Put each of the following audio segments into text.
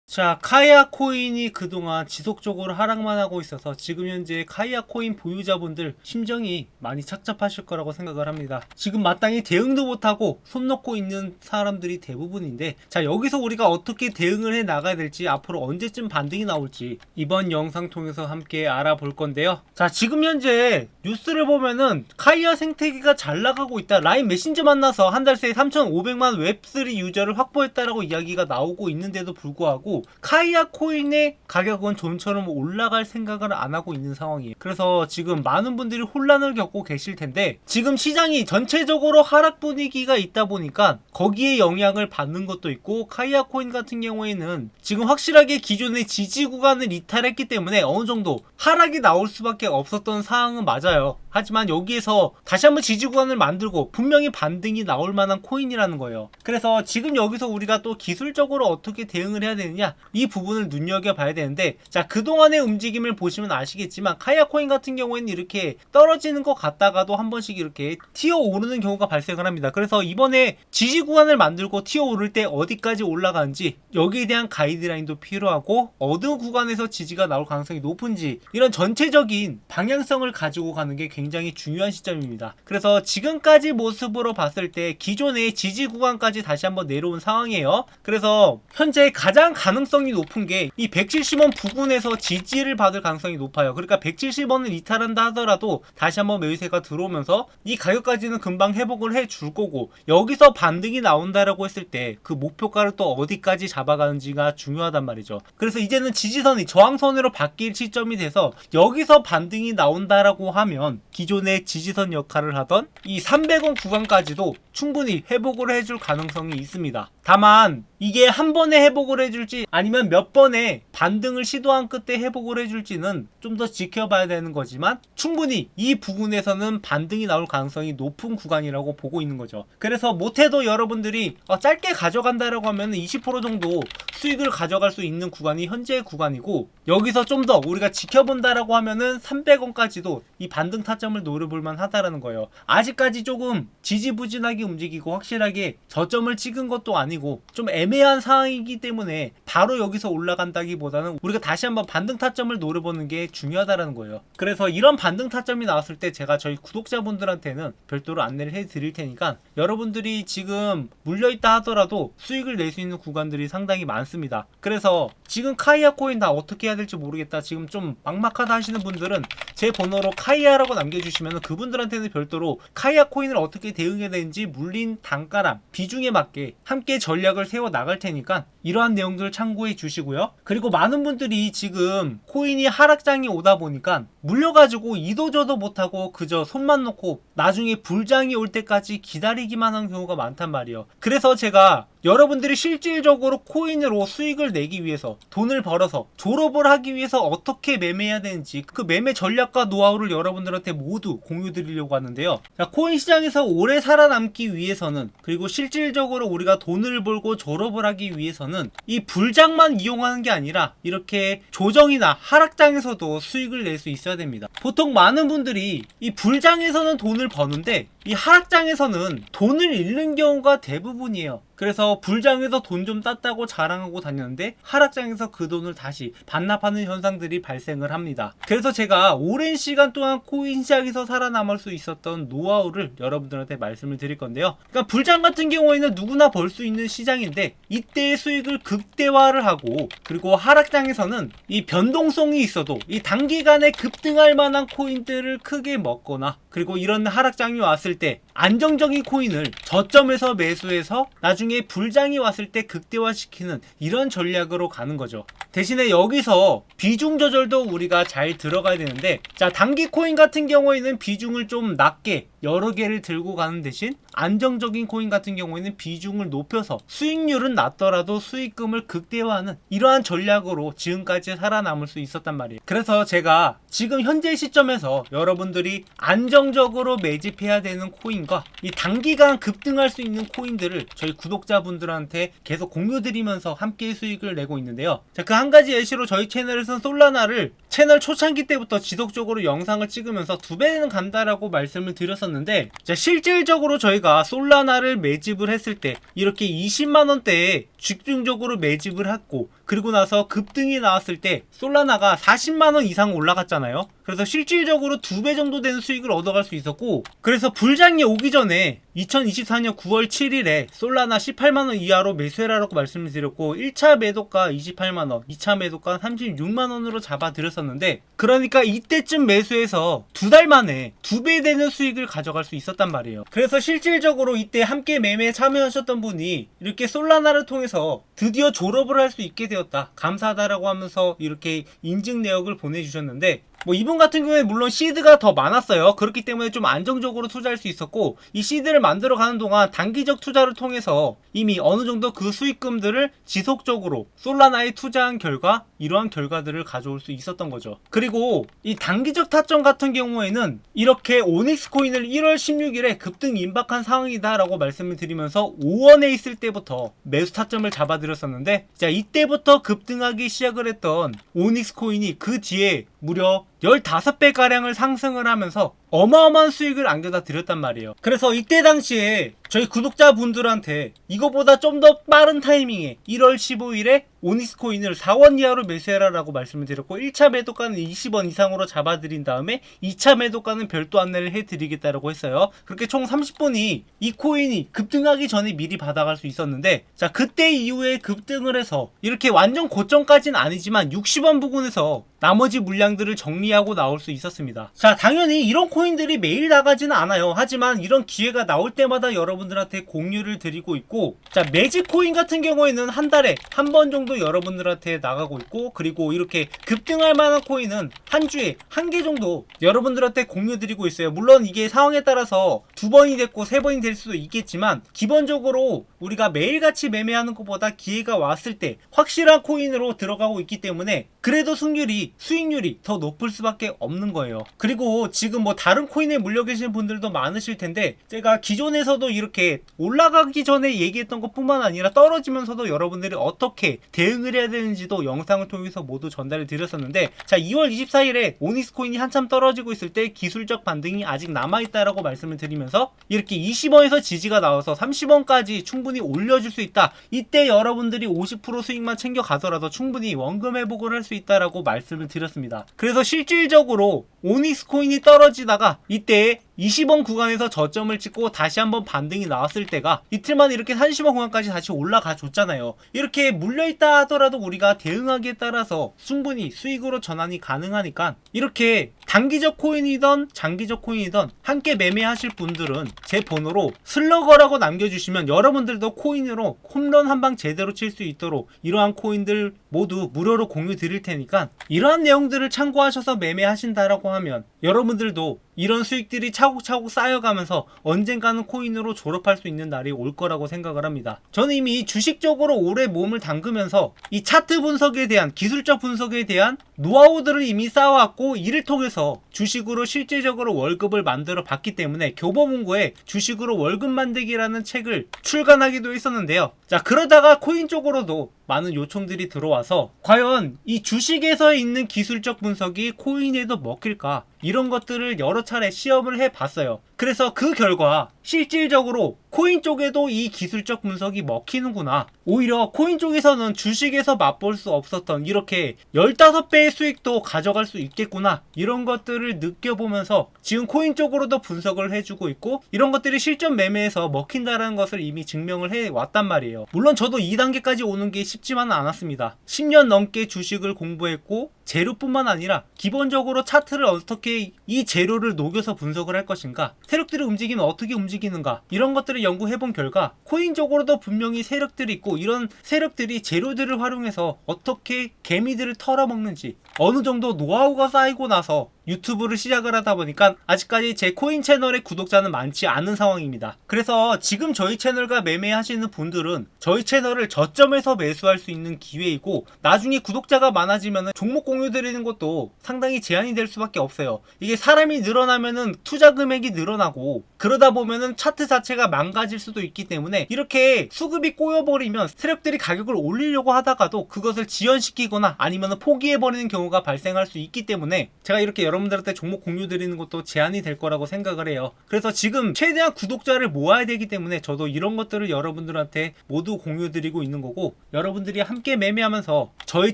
자, 카이아 코인이 그동안 지속적으로 하락만 하고 있어서 지금 현재 카이아 코인 보유자분들 심정이 많이 착잡하실 거라고 생각을 합니다. 지금 마땅히 대응도 못하고 손 놓고 있는 사람들이 대부분인데, 자, 여기서 우리가 어떻게 대응을 해 나가야 될지, 앞으로 언제쯤 반등이 나올지 이번 영상 통해서 함께 알아볼 건데요. 자, 지금 현재 뉴스를 보면은 카이아 생태계가 잘 나가고 있다, 라인 메신저 만나서 한 달 새에 3,500만 웹3 유저를 확보했다라고 이야기가 나오고 있는데도 불구하고 카이아 코인의 가격은 좀처럼 올라갈 생각을 안 하고 있는 상황이에요. 그래서 지금 많은 분들이 혼란을 겪고 계실 텐데, 지금 시장이 전체적으로 하락 분위기가 있다 보니까 거기에 영향을 받는 것도 있고, 카이아 코인 같은 경우에는 지금 확실하게 기존의 지지 구간을 이탈했기 때문에 어느 정도 하락이 나올 수밖에 없었던 상황은 맞아요. 하지만 여기에서 다시 한번 지지 구간을 만들고 분명히 반등이 나올 만한 코인이라는 거예요. 그래서 지금 여기서 우리가 또 기술적으로 어떻게 대응을 해야 되느냐, 이 부분을 눈여겨봐야 되는데, 자, 그동안의 움직임을 보시면 아시겠지만 카이아 코인 같은 경우에는 이렇게 떨어지는 것 같다가도 한 번씩 이렇게 튀어 오르는 경우가 발생을 합니다. 그래서 이번에 지지 구간을 만들고 튀어 오를 때 어디까지 올라가는지, 여기에 대한 가이드라인도 필요하고, 어느 구간에서 지지가 나올 가능성이 높은지, 이런 전체적인 방향성을 가지고 가는 게 굉장히 중요한 시점입니다. 그래서 지금까지 모습으로 봤을 때 기존의 지지 구간까지 다시 한번 내려온 상황이에요. 그래서 현재 가장 가능성이 높은 게 이 170원 부근에서 지지를 받을 가능성이 높아요. 그러니까 170원을 이탈한다 하더라도 다시 한번 매수세가 들어오면서 이 가격까지는 금방 회복을 해줄 거고, 여기서 반등이 나온다라고 했을 때 그 목표가를 또 어디까지 잡아가는지가 중요하단 말이죠. 그래서 이제는 지지선이 저항선으로 바뀔 시점이 돼서 여기서 반등이 나온다라고 하면 기존의 지지선 역할을 하던 이 300원 구간까지도 충분히 회복을 해줄 가능성이 있습니다. 다만 이게 한 번에 회복을 해줄지 아니면 몇 번의 반등을 시도한 끝에 회복을 해줄지는 좀 더 지켜봐야 되는 거지만, 충분히 이 부분에서는 반등이 나올 가능성이 높은 구간이라고 보고 있는 거죠. 그래서 못해도 여러분들이 짧게 가져간다라고 하면 20% 정도 수익을 가져갈 수 있는 구간이 현재의 구간이고, 여기서 좀 더 우리가 지켜본다라고 하면은 300원까지도 이 반등 타점을 노려볼만 하다라는 거예요. 아직까지 조금 지지부진하게 움직이고 확실하게 저점을 찍은 것도 아니고 좀 애매한 상황이기 때문에 바로 여기서 올라간다기보다는 우리가 다시 한번 반등 타점을 노려보는 게 중요하다라는 거예요. 그래서 이런 반등 타점이 나왔을 때 제가 저희 구독자분들한테는 별도로 안내를 해드릴 테니까, 여러분들이 지금 물려있다 하더라도 수익을 낼 수 있는 구간들이 상당히 많습니다. 그래서 지금 카이아 코인 다 어떻게 해야 될지 모르겠다, 지금 좀 막막하다 하시는 분들은 제 번호로 카이아라고 남겨주시면 그분들한테는 별도로 카이아 코인을 어떻게 대응해야 되는지 물린 단가랑 비중에 맞게 함께 전략을 세워 나갈 테니까 이러한 내용들 참고해 주시고요. 그리고 많은 분들이 지금 코인이 하락장이 오다 보니까 물려가지고 이도저도 못하고 그저 손만 놓고 나중에 불장이 올 때까지 기다리기만 하는 경우가 많단 말이에요. 그래서 제가 여러분들이 실질적으로 코인으로 수익을 내기 위해서, 돈을 벌어서 졸업을 하기 위해서 어떻게 매매해야 되는지 그 매매 전략과 노하우를 여러분들한테 모두 공유 드리려고 하는데요. 자, 코인 시장에서 오래 살아남기 위해서는, 그리고 실질적으로 우리가 돈을 벌고 졸업을 하기 위해서는 이 불장만 이용하는 게 아니라 이렇게 조정이나 하락장에서도 수익을 낼 수 있어야 됩니다. 보통 많은 분들이 이 불장에서는 돈을 버는데 이 하락장에서는 돈을 잃는 경우가 대부분이에요. 그래서 불장에서 돈 좀 땄다고 자랑하고 다녔는데 하락장에서 그 돈을 다시 반납하는 현상들이 발생을 합니다. 그래서 제가 오랜 시간 동안 코인 시장에서 살아남을 수 있었던 노하우를 여러분들한테 말씀을 드릴 건데요. 그러니까 불장 같은 경우에는 누구나 벌 수 있는 시장인데, 이때의 수익을 극대화를 하고, 그리고 하락장에서는 이 변동성이 있어도 이 단기간에 급등할 만한 코인들을 크게 먹거나, 그리고 이런 하락장이 왔을 때 안정적인 코인을 저점에서 매수해서 나중에 불장이 왔을 때 극대화시키는 이런 전략으로 가는 거죠. 대신에 여기서 비중 조절도 우리가 잘 들어가야 되는데, 자, 단기 코인 같은 경우에는 비중을 좀 낮게 여러 개를 들고 가는 대신 안정적인 코인 같은 경우에는 비중을 높여서 수익률은 낮더라도 수익금을 극대화하는 이러한 전략으로 지금까지 살아남을 수 있었단 말이에요. 그래서 제가 지금 현재 시점에서 여러분들이 안정적으로 매집해야 되는 코인과 이 단기간 급등할 수 있는 코인들을 저희 구독자분들한테 계속 공유드리면서 함께 수익을 내고 있는데요. 자, 그 한 가지 예시로 저희 채널에서는 솔라나를 채널 초창기 때부터 지속적으로 영상을 찍으면서 2배는 간다라고 말씀을 드렸었는데, 자, 실질적으로 저희가 솔라나를 매집을 했을 때 이렇게 20만원대에 집중적으로 매집을 했고, 그리고 나서 급등이 나왔을 때 솔라나가 40만원 이상 올라갔잖아요. 그래서 실질적으로 2배 정도 되는 수익을 얻어갈 수 있었고, 그래서 불장이 오기 전에 2024년 9월 7일에 솔라나 18만원 이하로 매수해라라고 말씀을 드렸고, 1차 매도가 28만원, 2차 매도가 36만원으로 잡아드렸었는데, 그러니까 이때쯤 매수해서 2달 만에 2배 되는 수익을 가져갈 수 있었단 말이에요. 그래서 실질적으로 이때 함께 매매에 참여하셨던 분이 이렇게 솔라나를 통해서 드디어 졸업을 할 수 있게 되었다, 감사하다라고 하면서 이렇게 인증 내역을 보내주셨는데, 뭐 이분 같은 경우에 물론 시드가 더 많았어요. 그렇기 때문에 좀 안정적으로 투자할 수 있었고, 이 시드를 만들어가는 동안 단기적 투자를 통해서 이미 어느 정도 그 수익금들을 지속적으로 솔라나에 투자한 결과 이러한 결과들을 가져올 수 있었던 거죠. 그리고 이 단기적 타점 같은 경우에는 이렇게 오닉스 코인을 1월 16일에 급등 임박한 상황이다 라고 말씀을 드리면서 5원에 있을 때부터 매수 타점을 잡아드렸었는데, 자, 이때부터 급등하기 시작을 했던 오닉스 코인이 그 뒤에 무려 15배가량을 상승을 하면서 어마어마한 수익을 안겨다 드렸단 말이에요. 그래서 이때 당시에 저희 구독자분들한테 이거보다 좀 더 빠른 타이밍에 1월 15일에 오닉스 코인을 4원 이하로 매수해라 라고 말씀을 드렸고, 1차 매도가는 20원 이상으로 잡아드린 다음에 2차 매도가는 별도 안내를 해드리겠다라고 했어요. 그렇게 총 30분이 이 코인이 급등하기 전에 미리 받아갈 수 있었는데, 자, 그때 이후에 급등을 해서 이렇게 완전 고점까지는 아니지만 60원 부근에서 나머지 물량들을 정리하고 나올 수 있었습니다. 자, 당연히 이런 코인들이 매일 나가지는 않아요. 하지만 이런 기회가 나올 때마다 여러분들한테 공유를 드리고 있고, 자, 매직 코인 같은 경우에는 한 달에 한 번 정도 여러분들한테 나가고 있고, 그리고 이렇게 급등할 만한 코인은 한 주에 한 개 정도 여러분들한테 공유 드리고 있어요. 물론 이게 상황에 따라서 2번이 됐고 3번이 될 수도 있겠지만, 기본적으로 우리가 매일같이 매매하는 것보다 기회가 왔을 때 확실한 코인으로 들어가고 있기 때문에 그래도 수익률이 더 높을 수밖에 없는 거예요. 그리고 지금 뭐 다른 코인에 물려 계신 분들도 많으실 텐데, 제가 기존에서도 이렇게 올라가기 전에 얘기했던 것 뿐만 아니라 떨어지면서도 여러분들이 어떻게 대응을 해야 되는지도 영상을 통해서 모두 전달을 드렸었는데, 자, 2월 24일에 오닉스 코인이 한참 떨어지고 있을 때 기술적 반등이 아직 남아있다라고 말씀을 드리면서 이렇게 20원에서 지지가 나와서 30원까지 충분히 올려줄 수 있다, 이때 여러분들이 50% 수익만 챙겨 가더라도 충분히 원금 회복을 할 수 있다라고 말씀을 드렸습니다. 그래서 실질적으로 오닉스 코인이 떨어지다가 이때 20원 구간에서 저점을 찍고 다시 한번 반등이 나왔을 때가 이틀만 이렇게 30원 구간까지 다시 올라가 줬잖아요. 이렇게 물려있다 하더라도 우리가 대응하기에 따라서 충분히 수익으로 전환이 가능하니까, 이렇게 단기적 코인이든 장기적 코인이든 함께 매매하실 분들은 제 번호로 슬러거라고 남겨주시면 여러분들도 코인으로 홈런 한 방 제대로 칠 수 있도록 이러한 코인들 모두 무료로 공유 드릴 테니까, 이러한 내용들을 참고하셔서 매매하신다라고 하면 여러분들도 이런 수익들이 차곡차곡 쌓여가면서 언젠가는 코인으로 졸업할 수 있는 날이 올 거라고 생각을 합니다. 저는 이미 주식적으로 오래 몸을 담그면서 이 차트 분석에 대한, 기술적 분석에 대한 노하우들을 이미 쌓아왔고, 이를 통해서 주식으로 실제적으로 월급을 만들어 봤기 때문에 교보문고에 주식으로 월급 만들기라는 책을 출간하기도 했었는데요. 자, 그러다가 코인 쪽으로도 많은 요청들이 들어와서 과연 이 주식에서 있는 기술적 분석이 코인에도 먹힐까, 이런 것들을 여러 차례 시험을 해봤어요. 그래서 그 결과 실질적으로 코인 쪽에도 이 기술적 분석이 먹히는구나, 오히려 코인 쪽에서는 주식에서 맛볼 수 없었던 이렇게 15배의 수익도 가져갈 수 있겠구나, 이런 것들을 느껴보면서 지금 코인 쪽으로도 분석을 해주고 있고, 이런 것들이 실전 매매에서 먹힌다는 것을 이미 증명을 해왔단 말이에요. 물론 저도 2단계까지 오는 게 쉽지만은 않았습니다. 10년 넘게 주식을 공부했고, 재료뿐만 아니라 기본적으로 차트를 어떻게 이 재료를 녹여서 분석을 할 것인가, 세력들의 움직임은 어떻게 움직이는가, 이런 것들을 연구해본 결과 코인적으로도 분명히 세력들이 있고, 이런 세력들이 재료들을 활용해서 어떻게 개미들을 털어먹는지 어느 정도 노하우가 쌓이고 나서 유튜브를 시작을 하다 보니까 아직까지 제 코인 채널의 구독자는 많지 않은 상황입니다. 그래서 지금 저희 채널과 매매하시는 분들은 저희 채널을 저점에서 매수할 수 있는 기회이고, 나중에 구독자가 많아지면 종목 공유 드리는 것도 상당히 제한이 될 수밖에 없어요. 이게 사람이 늘어나면은 투자 금액이 늘어나고, 그러다 보면은 차트 자체가 망가질 수도 있기 때문에 이렇게 수급이 꼬여버리면 세력들이 가격을 올리려고 하다가도 그것을 지연시키거나 아니면 포기해버리는 경우가 발생할 수 있기 때문에, 제가 이렇게 여러분들한테 종목 공유 드리는 것도 제한이 될 거라고 생각을 해요. 그래서 지금 최대한 구독자를 모아야 되기 때문에 저도 이런 것들을 여러분들한테 모두 공유 드리고 있는 거고, 여러분들이 함께 매매하면서 저희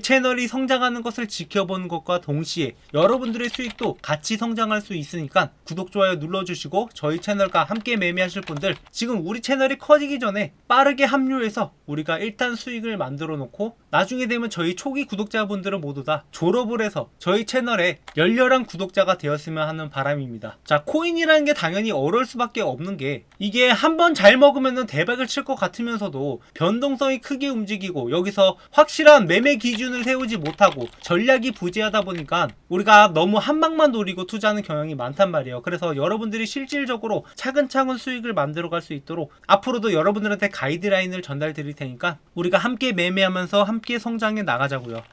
채널이 성장하는 것을 지켜보는 것과 동시에 여러분들의 수익도 같이 성장할 수 있으니까 구독, 좋아요 눌러주시고, 저희 채널과 함께 매매하실 분들 지금 우리 채널이 커지기 전에 빠르게 합류해서 우리가 일단 수익을 만들어 놓고, 나중에 되면 저희 초기 구독자분들은 모두 다 졸업을 해서 저희 채널에 열렬한 구독자가 되었으면 하는 바람입니다. 자, 코인이라는 게 당연히 어려울 수밖에 없는 게, 이게 한번 잘 먹으면 대박을 칠 것 같으면서도 변동성이 크게 움직이고 여기서 확실한 매매 기준을 세우지 못하고 전략이 부재하다 보니까 우리가 너무 한 방만 노리고 투자하는 경향이 많단 말이에요. 그래서 여러분들이 실질적으로 차근차근 수익을 만들어 갈 수 있도록 앞으로도 여러분들한테 가이드라인을 전달 드릴 테니까 우리가 함께 매매하면서 함께 성장해 나가자고요.